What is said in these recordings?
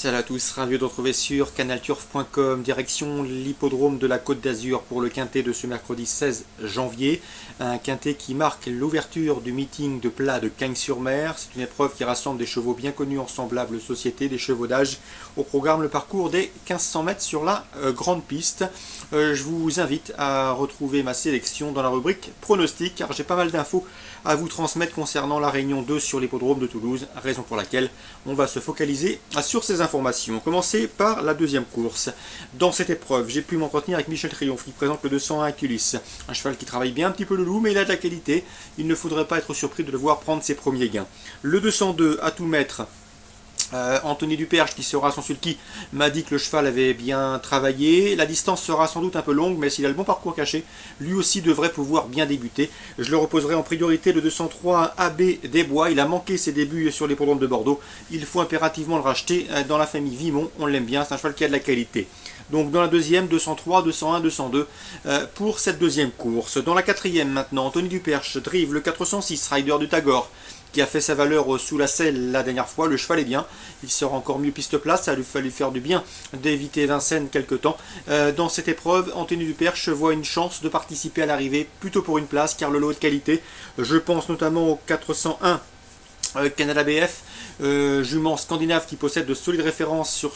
Salut à tous, ravi de retrouver sur canalturf.com, direction l'hippodrome de la Côte d'Azur pour le quintet de ce mercredi 16 janvier. Un quintet qui marque l'ouverture du meeting de plat de Cagnes-sur-Mer. C'est une épreuve qui rassemble des chevaux bien connus en semblable société, des chevaux d'âge. Au programme, le parcours des 1500 mètres sur la grande piste. Je vous invite à retrouver ma sélection dans la rubrique pronostic, car j'ai pas mal d'infos à vous transmettre concernant la Réunion 2 sur l'hippodrome de Toulouse, raison pour laquelle on va se focaliser sur ces informations. Commencer par la deuxième course. Dans cette épreuve, j'ai pu m'entretenir avec Michel Triomphe, qui présente le 201 Aculis. Un cheval qui travaille bien un petit peu le loup, mais il a de la qualité. Il ne faudrait pas être surpris de le voir prendre ses premiers gains. Le 202 à tout mettre. Anthony Duperche, qui sera son sulky, m'a dit que le cheval avait bien travaillé. La distance sera sans doute un peu longue, mais s'il a le bon parcours caché, lui aussi devrait pouvoir bien débuter. Je le reposerai en priorité le 203 AB Desbois. Il a manqué ses débuts sur l'hippodrome de Bordeaux. Il faut impérativement le racheter dans la famille Vimont. On l'aime bien, c'est un cheval qui a de la qualité. Donc dans la deuxième, 203, 201, 202 pour cette deuxième course. Dans la quatrième maintenant, Anthony Duperche drive le 406, rider du Tagore, qui a fait sa valeur sous la selle la dernière fois. Le cheval est bien, il sera encore mieux piste place, ça lui fallu faire du bien d'éviter Vincennes quelque temps. Dans cette épreuve, Anthony Duperche voit une chance de participer à l'arrivée, plutôt pour une place, car le lot est de qualité. Je pense notamment au 401 Canada BF, jument scandinave qui possède de solides références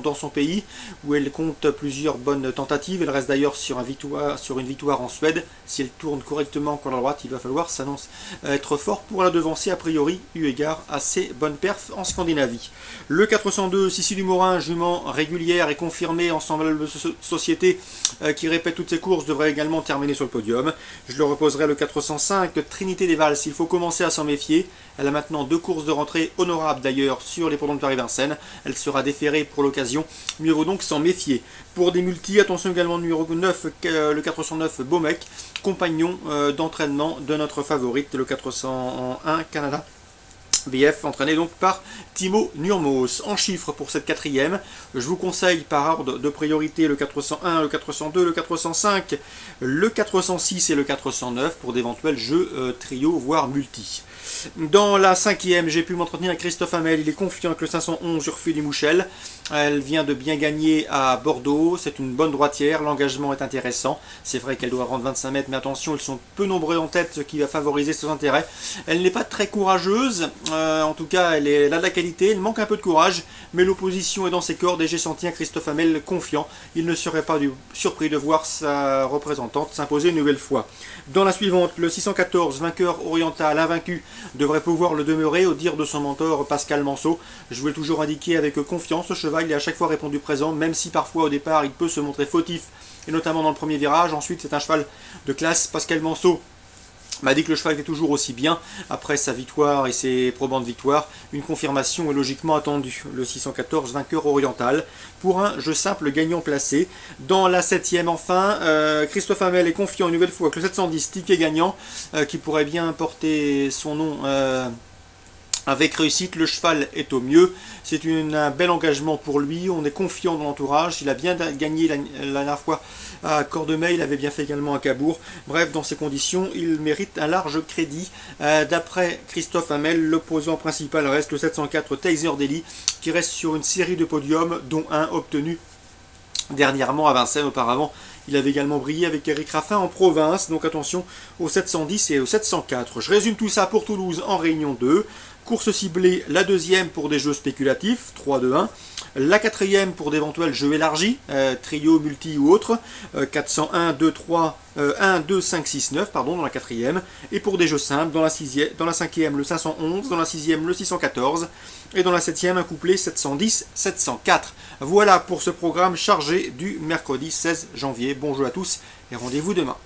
dans son pays, où elle compte plusieurs bonnes tentatives. Elle reste d'ailleurs sur une victoire en Suède. Si elle tourne correctement contre la droite, il va falloir s'annonce être fort pour la devancer, a priori, eu égard à ses bonnes perfs en Scandinavie. Le 402, Sissi du Morin, jument régulière et confirmée en semblable société, qui répète toutes ses courses, devrait également terminer sur le podium. Je le reposerai le 405, Trinité des Valses. Il faut commencer à s'en méfier. Elle a maintenant 2 courses de rentrée honorables d'ailleurs sur les l'hippodrome de Paris-Vincennes. Elle sera déférée pour l'occasion. Mieux vaut donc s'en méfier. Pour des multis, attention également numéro 9, le 409 Beaumec, compagnon d'entraînement de notre favorite, le 401 Canada BF, entraîné donc par Timo Nurmos. En chiffres pour cette quatrième, je vous conseille par ordre de priorité le 401, le 402, le 405, le 406 et le 409 pour d'éventuels jeux trio voire multi. Dans la cinquième, j'ai pu m'entretenir avec Christophe Hamel. Il est confiant avec le 511 Urfu du Mouchel. Elle vient de bien gagner à Bordeaux. C'est une bonne droitière. L'engagement est intéressant. C'est vrai qu'elle doit rendre 25 mètres, mais attention, ils sont peu nombreux en tête, ce qui va favoriser ses intérêts. Elle n'est pas très courageuse. En tout cas, elle a de la qualité. Elle manque un peu de courage, mais l'opposition est dans ses cordes et j'ai senti un Christophe Hamel confiant. Il ne serait pas surpris de voir sa représentante s'imposer une nouvelle fois. Dans la suivante, le 614, vainqueur oriental, invaincu, devrait pouvoir le demeurer au dire de son mentor Pascal Manceau. Je vous l'ai toujours indiqué avec confiance, ce cheval il a à chaque fois répondu présent, même si parfois au départ il peut se montrer fautif, et notamment dans le premier virage. Ensuite c'est un cheval de classe. Pascal Manceau m'a dit que le cheval était toujours aussi bien après sa victoire et ses probantes victoires. Une confirmation est logiquement attendue. Le 614 vainqueur oriental pour un jeu simple gagnant placé. Dans la septième enfin, Christophe Hamel est confiant une nouvelle fois avec le 710 ticket gagnant qui pourrait bien porter son nom avec réussite. Le cheval est au mieux. C'est un bel engagement pour lui. On est confiant dans l'entourage. Il a bien gagné la dernière fois à Cordemais. Il avait bien fait également à Cabourg. Bref, dans ces conditions, il mérite un large crédit. D'après Christophe Hamel, l'opposant principal reste le 704 Taser Daily, qui reste sur une série de podiums, dont un obtenu dernièrement à Vincennes. Auparavant, il avait également brillé avec Eric Raffin en province. Donc attention au 710 et au 704. Je résume tout ça pour Toulouse en Réunion 2. Course ciblée, la deuxième pour des jeux spéculatifs, 3-2-1. La quatrième pour d'éventuels jeux élargis, trio, multi ou autres, 401, 2, 3, 1, 2, 5, 6, 9, pardon, dans la quatrième. Et pour des jeux simples, dans la cinquième, le 511, dans la sixième, le 614. Et dans la septième, un couplet 710, 704. Voilà pour ce programme chargé du mercredi 16 janvier. Bon jeu à tous et rendez-vous demain.